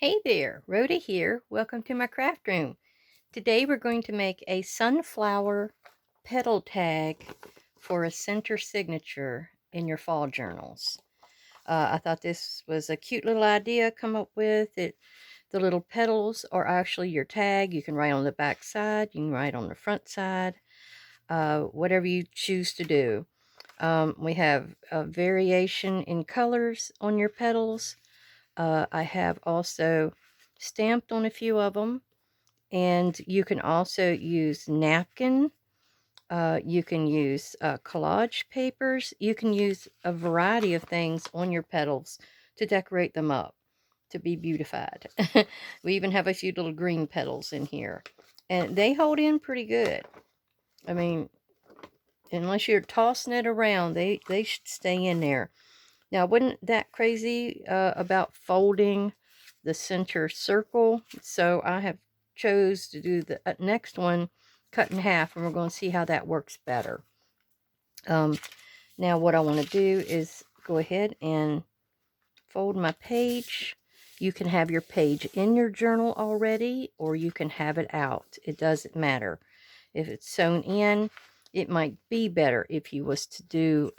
Hey there, Rhoda here. Welcome to my craft room. Today we're going to make a sunflower petal tag for a center signature in your fall journals. I thought this was a cute little idea come up with. The little petals are actually your tag. You can write on the back side, you can write on the front side, whatever you choose to do. We have a variation in colors on your petals. I have also stamped on a few of them, and you can also use napkin. You can use collage papers. You can use a variety of things on your petals to decorate them up, to be beautified. We even have a few little green petals in here, and they hold in pretty good. I mean, unless you're tossing it around, they should stay in there. Now, I wasn't that crazy about folding the center circle, so I have chose to do the next one cut in half, and we're going to see how that works better. Now what I want to do is go ahead and fold my page. You can have your page in your journal already, or you can have it out. It doesn't matter. If it's sewn in, it might be better if you was to do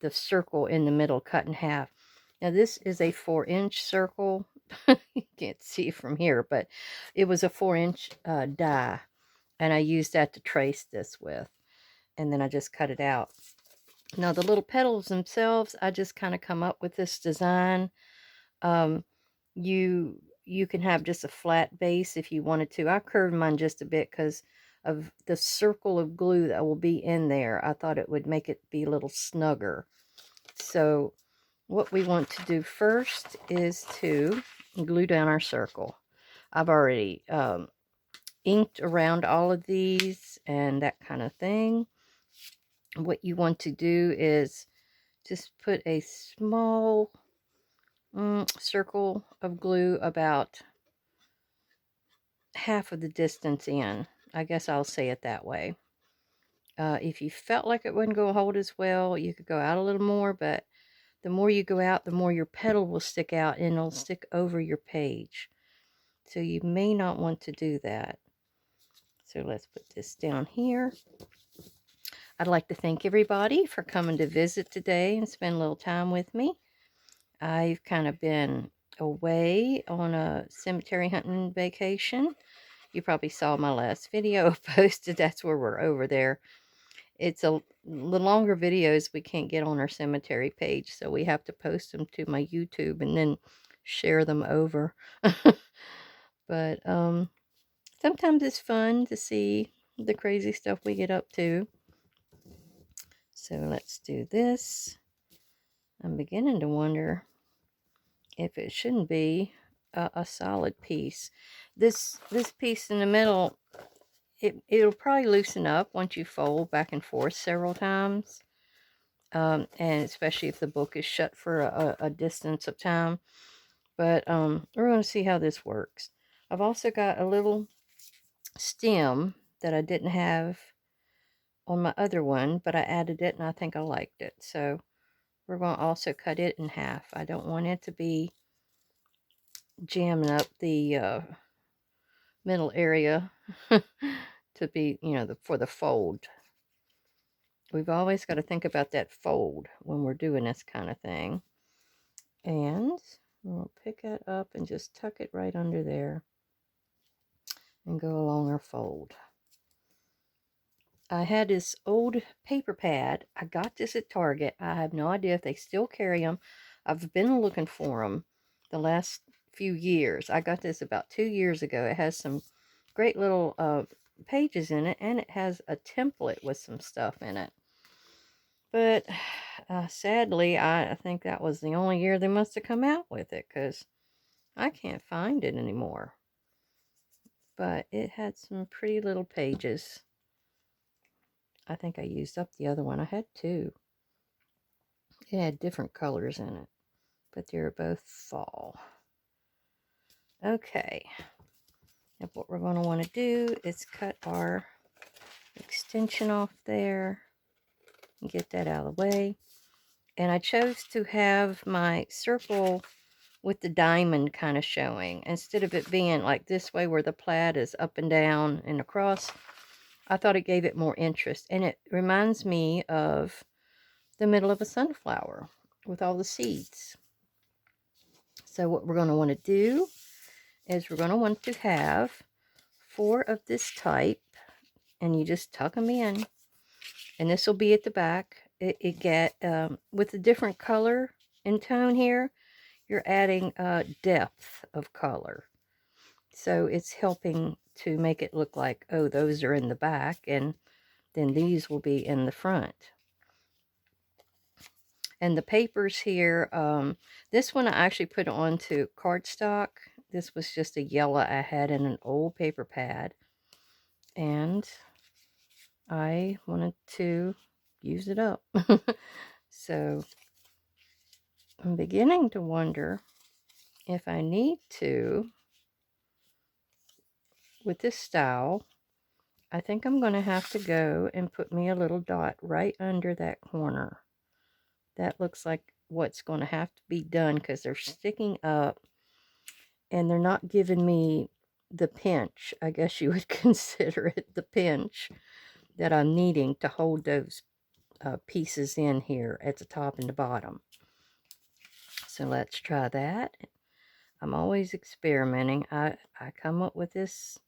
the circle in the middle cut in half. Now this is a 4-inch circle. You can't see from here, but it was a 4-inch die, and I used that to trace this with, and then I just cut it out. Now the little petals themselves, I just kind of come up with this design. Um, you can have just a flat base if you wanted to. I curved mine just a bit because of the circle of glue that will be in there. I thought it would make it be a little snugger. So what we want to do first is to glue down our circle. I've already inked around all of these and that kind of thing. What you want to do is just put a small circle of glue about half of the distance in. I guess I'll say it that way. If you felt like it wouldn't go hold as well, you could go out a little more, but the more you go out, the more your petal will stick out and it'll stick over your page. So you may not want to do that. So let's put this down here. I'd like to thank everybody for coming to visit today and spend a little time with me. I've kind of been away on a cemetery hunting vacation. You probably saw my last video posted. That's where we're over there. It's the longer videos we can't get on our cemetery page, so we have to post them to my YouTube and then share them over. But sometimes it's fun to see the crazy stuff we get up to. So let's do this. I'm beginning to wonder if it shouldn't be a solid piece. This piece in the middle, it'll probably loosen up once you fold back and forth several times. And especially if the book is shut for a distance of time. But we're going to see how this works. I've also got a little stem that I didn't have on my other one, but I added it and I think I liked it. So we're going to also cut it in half. I don't want it to be jamming up the middle area to be, for the fold. We've always got to think about that fold when we're doing this kind of thing. And we'll pick it up and just tuck it right under there and go along our fold. I had this old paper pad. I got this at Target. I have no idea if they still carry them. I've been looking for them the last few years. I got this about 2 years ago. It has some great little pages in it, and it has a template with some stuff in it. But sadly, I think that was the only year they must have come out with it, because I can't find it anymore. But it had some pretty little pages. I think I used up the other one. I had 2. It had different colors in it, but they were both fall. Okay. Now what we're going to want to do is cut our extension off there and get that out of the way. And I chose to have my circle with the diamond kind of showing. Instead of it being like this way where the plaid is up and down and across, I thought it gave it more interest. And it reminds me of the middle of a sunflower with all the seeds. So what we're going to want to do is we're going to want to have 4 of this type, and you just tuck them in, and this will be at the back. It get with the different color and tone here, you're adding depth of color, so it's helping to make it look like, oh, those are in the back, and then these will be in the front. And the papers here, this one I actually put onto cardstock. This was just a yellow I had in an old paper pad, and I wanted to use it up. So I'm beginning to wonder if I need to, with this style, I think I'm going to have to go and put me a little dot right under that corner. That looks like what's going to have to be done because they're sticking up and they're not giving me the pinch. I guess you would consider it the pinch that I'm needing to hold those pieces in here at the top and the bottom. So let's try that. I'm always experimenting. I come up with this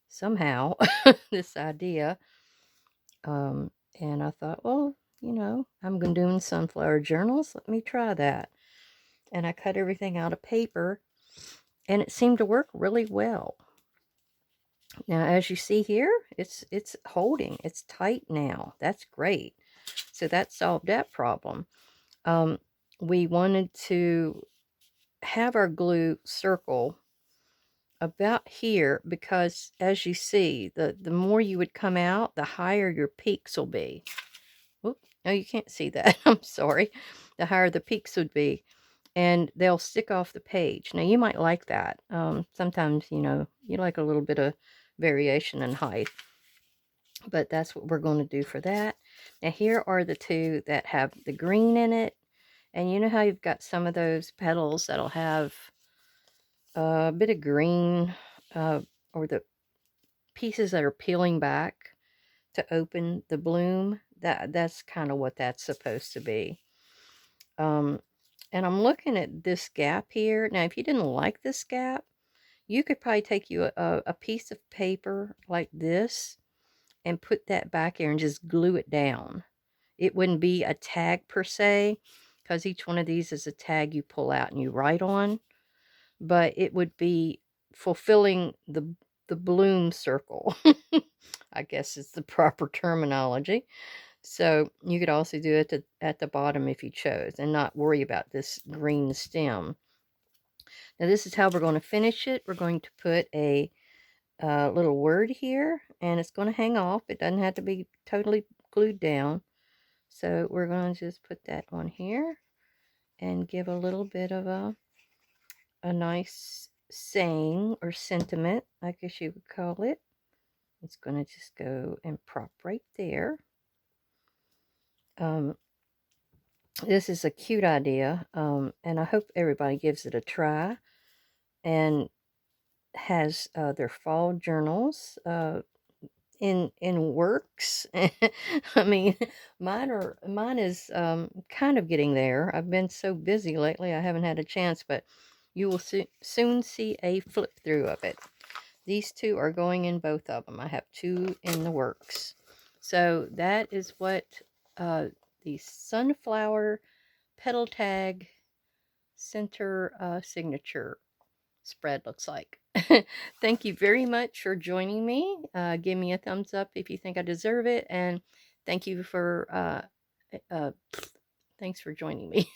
somehow, this idea. And I thought, well, you know, I'm going to do sunflower journals. Let me try that. And I cut everything out of paper, and it seemed to work really well. Now, as you see here, it's holding. It's tight now. That's great. So that solved that problem. We wanted to have our glue circle about here because, as you see, the more you would come out, the higher your peaks will be. Whoop, no, you can't see that. I'm sorry. The higher the peaks would be, and they'll stick off the page. Now, you might like that. Sometimes, you know, you like a little bit of variation in height, but that's what we're going to do for that. Now, here are the 2 that have the green in it, and you know how you've got some of those petals that'll have a bit of green, or the pieces that are peeling back to open the bloom. That's kind of what that's supposed to be. And I'm looking at this gap here. Now, if you didn't like this gap, you could probably take you a piece of paper like this and put that back here and just glue it down. It wouldn't be a tag per se, because each one of these is a tag you pull out and you write on, but it would be fulfilling the bloom circle. I guess is the proper terminology. So you could also do it at the bottom if you chose, and not worry about this green stem. Now this is how we're going to finish it. We're going to put a little word here, and it's going to hang off. It doesn't have to be totally glued down. So we're going to just put that on here and give a little bit of a nice saying or sentiment, I guess you would call it. It's going to just go and prop right there. This is a cute idea, and I hope everybody gives it a try and has their fall journals in works. I mean, mine is kind of getting there. I've been so busy lately, I haven't had a chance, but you will soon see a flip through of it. These 2 are going in both of them. I have 2 in the works. So that is what the sunflower petal tag center signature spread looks like. Thank you very much for joining me. Give me a thumbs up if you think I deserve it, and thank you for thanks for joining me.